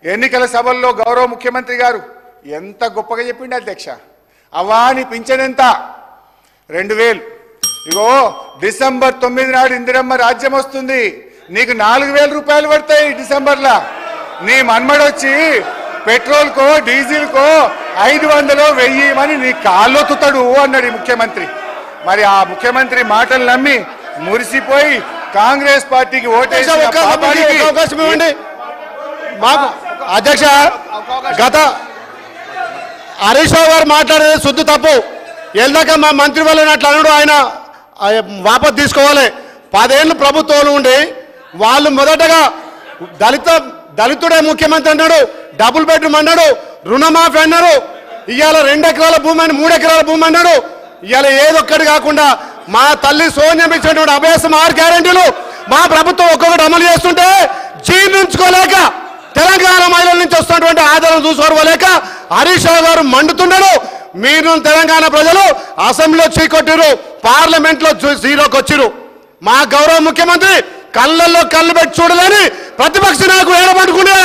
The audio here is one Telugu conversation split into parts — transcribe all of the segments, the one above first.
ఎన్నికల సభల్లో గౌరవ ముఖ్యమంత్రి గారు ఎంత గొప్పగా చెప్పిండు అధ్యక్ష. అవాని పింఛన్ ఎంత 2000. ఇగో డిసెంబర్ 9 నాడు ఇందిరమ్మ రాజ్యం వస్తుంది, నీకు 4000 రూపాయలు పడతాయి డిసెంబర్లా. నీ మన్మడొచ్చి పెట్రోల్కో డీజిల్కో 500 1000 నీ కాళ్ళొత్తుతాడు అన్నాడు ముఖ్యమంత్రి. మరి ఆ ముఖ్యమంత్రి మాటలు నమ్మి మురిసిపోయి కాంగ్రెస్ పార్టీకి ఓటేసి అవకాశం ఇవ్వండి మాకు. అధ్యక్ష, గత హరీష్ రావు గారు మాట్లాడేది శుద్ధ తప్పు. వెళ్దాక మా మంత్రి వాళ్ళని అట్లా అన్నాడు, ఆయన వాపసు తీసుకోవాలి. 10 ఏళ్ళు ప్రభుత్వంలో ఉండి వాళ్ళు మొదటగా దళితుడే ముఖ్యమంత్రి అన్నాడు, డబుల్ బెడ్రూమ్ అన్నాడు, రుణమాఫీ అన్నాడు, ఇవాళ 2 ఎకరాల భూమి అని 3 ఎకరాల భూమి అన్నాడు. ఇవాళ ఏదొక్కటి కాకుండా మా తల్లి సోనియా ఇచ్చినటువంటి అభ్యాసం 6 గ్యారెంటీలు మా ప్రభుత్వం ఒక్కొక్కటి అమలు చేస్తుంటే జీర్ణించుకోలేక తెలంగాణ మహిళల నుంచి వస్తున్నటువంటి ఆదరణ చూసుకోలేక హరీష్ రావు గారు మండుతున్నాడు. మీరు తెలంగాణ ప్రజలు అసెంబ్లీలో చీకొట్టిరు, పార్లమెంట్లో జీరోకి వచ్చిరు. మా గౌరవ ముఖ్యమంత్రి కళ్ళల్లో కళ్ళు పెట్టి చూడలేని ప్రతిపక్ష నాయకుడు ఏడబట్టుకునే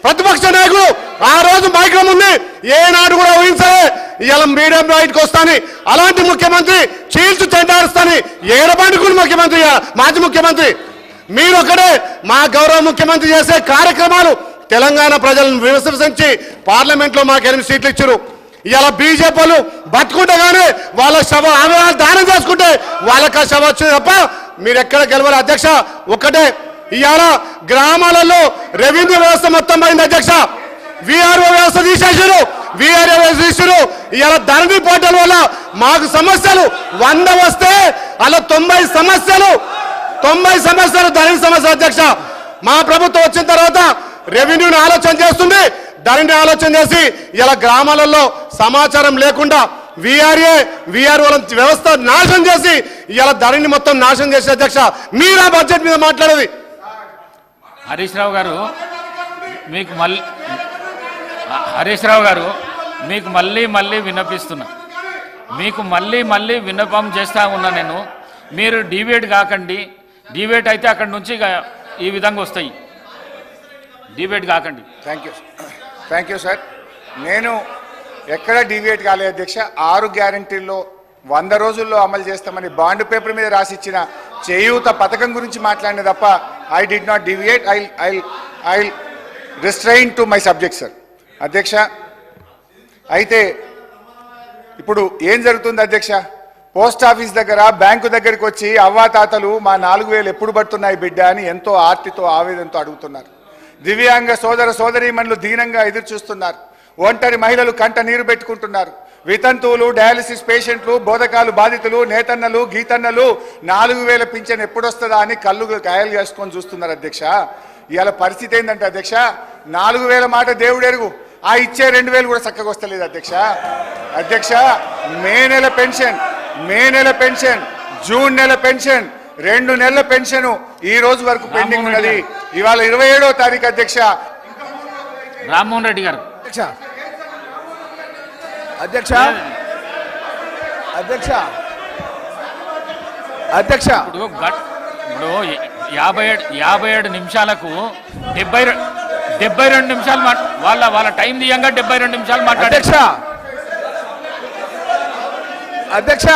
ప్రతిపక్ష నాయకుడు ఆ రోజు మైక్రం ఉంది, ఏనాడు కూడా ఊహించలే ఇవాళ మీడియం బయటకు వస్తాని అలాంటి ముఖ్యమంత్రి చీల్చు చెండారుస్తాని ఏడబండుకుని ముఖ్యమంత్రి మాజీ ముఖ్యమంత్రి మీరు ఒకటే. మా గౌరవ ముఖ్యమంత్రి చేసే కార్యక్రమాలు తెలంగాణ ప్రజలను విమర్శించి పార్లమెంట్లో మాకు 8 సీట్లు ఇచ్చారు. ఇలా బీజేపీలు బతుకుంటగానే వాళ్ళ శవ దానం చేసుకుంటే వాళ్ళకి శవ వచ్చింది తప్ప మీరు ఎక్కడ గెలవరు. అధ్యక్ష ఒక్కటే, ఇవాళ గ్రామాలలో రెవెన్యూ వ్యవస్థ మొత్తం పోయింది అధ్యక్ష. విఆర్ఓ వ్యవస్థ తీసేసారు, విఆర్ఓ వ్యవస్థ తీసారు. ఇవాళ ధరణి పోర్టల్ వల్ల మాకు సమస్యలు 100 వస్తే అలా 90 సమస్యలు ధరణి సమస్యలు. అధ్యక్ష, మా ప్రభుత్వం వచ్చిన తర్వాత రెవెన్యూని ఆలోచన చేస్తుంది, ధరణి ఆలోచన చేసి ఇలా గ్రామాలలో సమాచారం లేకుండా విఆర్ఓల వ్యవస్థ నాశనం చేసి ఇలా ధరణి మొత్తం నాశనం చేసి. అధ్యక్ష, మీరు ఆ బడ్జెట్ మీద మాట్లాడేది. హరీష్ రావు గారు మీకు మళ్ళీ విన్నపిస్తున్నా, మీకు మళ్ళీ విన్నపం చేస్తా ఉన్నా నేను. మీరు డిబేట్ కాకండి, డిబేట్ అయితే అక్కడి నుంచి ఈ విధంగా వస్తాయి, డిబేట్ కాకండి. Thank you sir. నేను ఎక్కడ డివియేట్ కాలేదు అధ్యక్ష. 6 గ్యారెంటీల్లో 100 రోజుల్లో అమలు చేస్తామని బాండ్ పేపర్ మీద రాసిచ్చిన చేయూత పథకం గురించి మాట్లాడిన తప్ప I did not deviate. I restrain to my subject sir. అధ్యక్ష, అయితే ఇప్పుడు ఏం జరుగుతుంది అధ్యక్ష, పోస్ట్ ఆఫీస్ దగ్గర బ్యాంకు దగ్గరికి వచ్చి అవ్వాతాతలు మా 4000 ఎప్పుడు పడుతున్నాయి బిడ్డ అని ఎంతో ఆర్తితో ఆవేదనతో అడుగుతున్నారు. దివ్యాంగ సోదర సోదరీమణులు దీనంగా ఎదురు చూస్తున్నారు. ఒంటరి మహిళలు కంట నీరు పెట్టుకుంటున్నారు. వితంతువులు, డయాలసిస్ పేషెంట్లు, బోధకాలు బాధితులు, నేతన్నలు, గీతన్నలు 4000 పింఛన్ ఎప్పుడొస్తుందా అని కళ్ళు కాయలు చేసుకొని చూస్తున్నారు అధ్యక్ష. ఇవాళ పరిస్థితి ఏంటంటే అధ్యక్ష, 4000 మాట దేవుడు ఎరుగు, ఆ ఇచ్చే 2000 కూడా చక్కగా వస్తలేదు అధ్యక్ష. మే నెల పెన్షన్, జూన్ నెల పెన్షన్, 2 నెలల పెన్షన్ ఈ రోజు వరకు పెండింగ్ ఉన్నది. ఇవాళ 27వ తారీఖు అధ్యక్ష. రామ్మోహన్ రెడ్డి గారు. అధ్యక్ష ఇప్పుడు 57 నిమిషాలకు 72 నిమిషాలు వాళ్ళ టైం దియంగా 72 నిమిషాలు మాట్లాడారు అధ్యక్ష.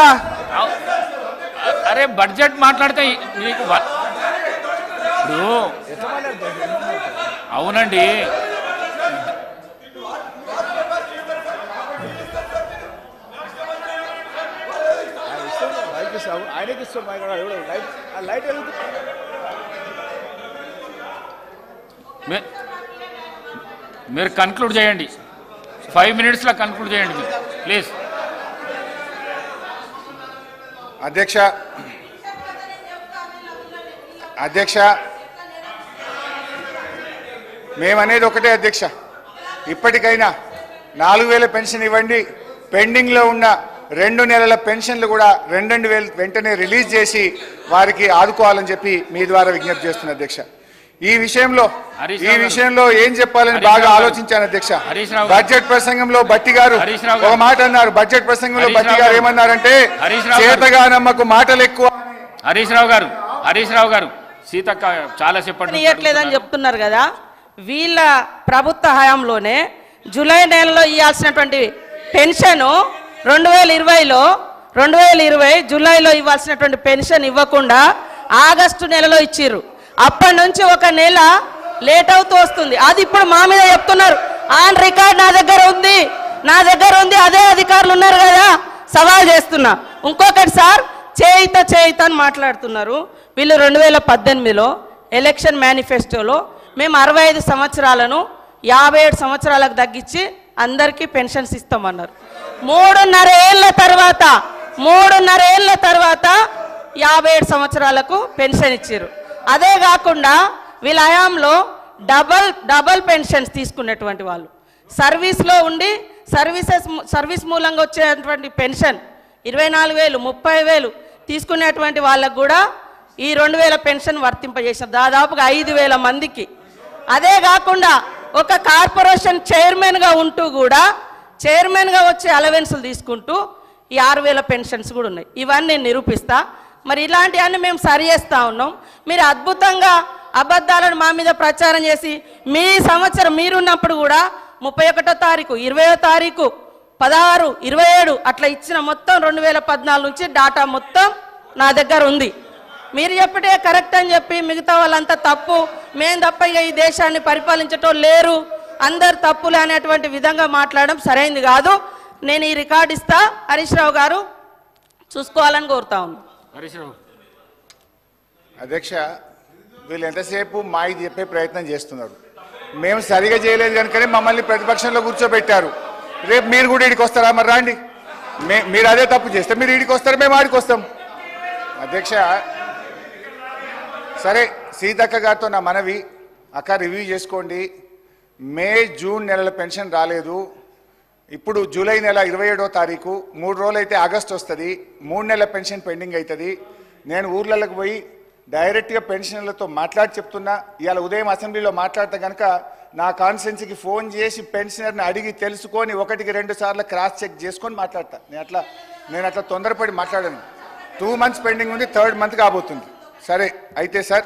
అరే బడ్జెట్ మాట్లాడితే మీకు ఇప్పుడు అవునండి, మీరు కన్క్లూడ్ చేయండి, 5 మినిట్స్లో కన్క్లూడ్ చేయండి మీరు ప్లీజ్. అధ్యక్ష మేమనేది ఒకటే అధ్యక్ష, ఇప్పటికైనా 4000 పెన్షన్ ఇవ్వండి, పెండింగ్లో ఉన్న 2 నెలల పెన్షన్లు కూడా 2000 వెంటనే రిలీజ్ చేసి వారికి ఆదుకోవాలని చెప్పి మీ ద్వారా విజ్ఞప్తి చేస్తున్నా అధ్యక్ష. ఈ విషయంలో ఏం చెప్పాలని బాగా ఆలోచించాను అధ్యక్ష. బడ్జెట్ ప్రసంగంలో బట్టి గారు ఒక మాట అన్నారు. బడ్జెట్ ప్రసంగంలో బట్టి గారు ఏమన్నారంటే చేతగానమ్మకు మాటలు ఎక్కువ. హరీష్ రావు గారు సీతక్క చాలా చెప్పండి చెప్తున్నారు కదా, వీళ్ళ ప్రభుత్వ హయాంలోనే జూలై నెలలో ఇవ్వాల్సినటువంటి పెన్షను 2020 జూలైలో ఇవ్వాల్సినటువంటి పెన్షన్ ఇవ్వకుండా ఆగస్టు నెలలో ఇచ్చిర్రు. అప్పటి నుంచి ఒక నెల లేట్ అవుతూ వస్తుంది. అది ఇప్పుడు మా మీద చెప్తున్నారు. ఆన్ రికార్డ్ నా దగ్గర ఉంది, అదే అధికారులు ఉన్నారు కదా, సవాల్ చేస్తున్నా. ఇంకొకటి సార్, చేయిత అని మాట్లాడుతున్నారు. వీళ్ళు 2018లో ఎలక్షన్ మేనిఫెస్టోలో మేము 65 సంవత్సరాలను 57 సంవత్సరాలకు తగ్గించి అందరికీ పెన్షన్స్ ఇస్తామన్నారు. 3.5 ఏళ్ల తర్వాత 57 సంవత్సరాలకు పెన్షన్ ఇచ్చారు. అదే కాకుండా వీళ్ళ హయాంలో డబల్ పెన్షన్స్ తీసుకునేటువంటి వాళ్ళు, సర్వీస్లో ఉండి సర్వీస్ మూలంగా వచ్చేటువంటి పెన్షన్ 24,000 30,000 తీసుకునేటువంటి వాళ్ళకు కూడా ఈ 2,000 పెన్షన్ వర్తింపజేశారు దాదాపుగా 5,000 మందికి. అదే కాకుండా ఒక కార్పొరేషన్ చైర్మన్గా ఉంటూ కూడా చైర్మన్గా వచ్చే అలవెన్సులు తీసుకుంటూ ఈ 6,000 పెన్షన్స్ కూడా ఉన్నాయి. ఇవన్నీ నేను నిరూపిస్తా. మరి ఇలాంటివన్నీ మేము సరి చేస్తూ ఉన్నాం. మీరు అద్భుతంగా అబద్ధాలను మా మీద ప్రచారం చేసి మీ సంవత్సరం మీరున్నప్పుడు కూడా 31వ తారీఖు 20వ తారీఖు 16 27 అట్లా ఇచ్చిన మొత్తం 2014 నుంచి డాటా మొత్తం నా దగ్గర ఉంది. మీరు చెప్పటే కరెక్ట్ అని చెప్పి మిగతా వాళ్ళంతా తప్పు, మేము తప్ప ఇక ఈ దేశాన్ని పరిపాలించటం లేరు, అందరు తప్పులు అనేటువంటి విధంగా మాట్లాడడం సరైనది కాదు. నేను ఈ రికార్డు ఇస్తా, హరీష్ రావు గారు చూసుకోవాలని కోరుతా ఉన్నాను. హరీష్ రావు అధ్యక్ష, వీళ్ళు ఎంతసేపు మాకు చెప్పే ప్రయత్నం చేస్తున్నారు. మేము సరిగా చేయలేదు కనుకనే మమ్మల్ని ప్రతిపక్షంలో కూర్చోబెట్టారు. రేపు మీరు కూడా ఈడికి వస్తారా? మరి రాండి, మీరు అదే తప్పు చేస్తే మీరు ఈడికి వస్తారు, మేము ఆడికి వస్తాం. అధ్యక్ష, సరే సీతక్క గారితో నా మనవి, అక్క రివ్యూ చేసుకోండి. మే జూన్ నెలల పెన్షన్ రాలేదు. ఇప్పుడు జూలై నెల 27వ తారీఖు, 3 రోజులు అయితే ఆగస్ట్ వస్తుంది, 3 నెలల పెన్షన్ పెండింగ్ అవుతుంది. నేను ఊర్లలోకి పోయి డైరెక్ట్గా పెన్షనర్లతో మాట్లాడి చెప్తున్నా. ఇవాళ ఉదయం అసెంబ్లీలో మాట్లాడితే కనుక నా కాన్స్టిట్యున్సీకి ఫోన్ చేసి పెన్షనర్ని అడిగి తెలుసుకొని 1కి 2 సార్లు క్రాస్ చెక్ చేసుకొని మాట్లాడతా. నేను అట్లా తొందరపడి మాట్లాడాను. 2 మంత్స్ పెండింగ్ ఉంది, 3rd మంత్ కాబోతుంది. సరే అయితే సార్,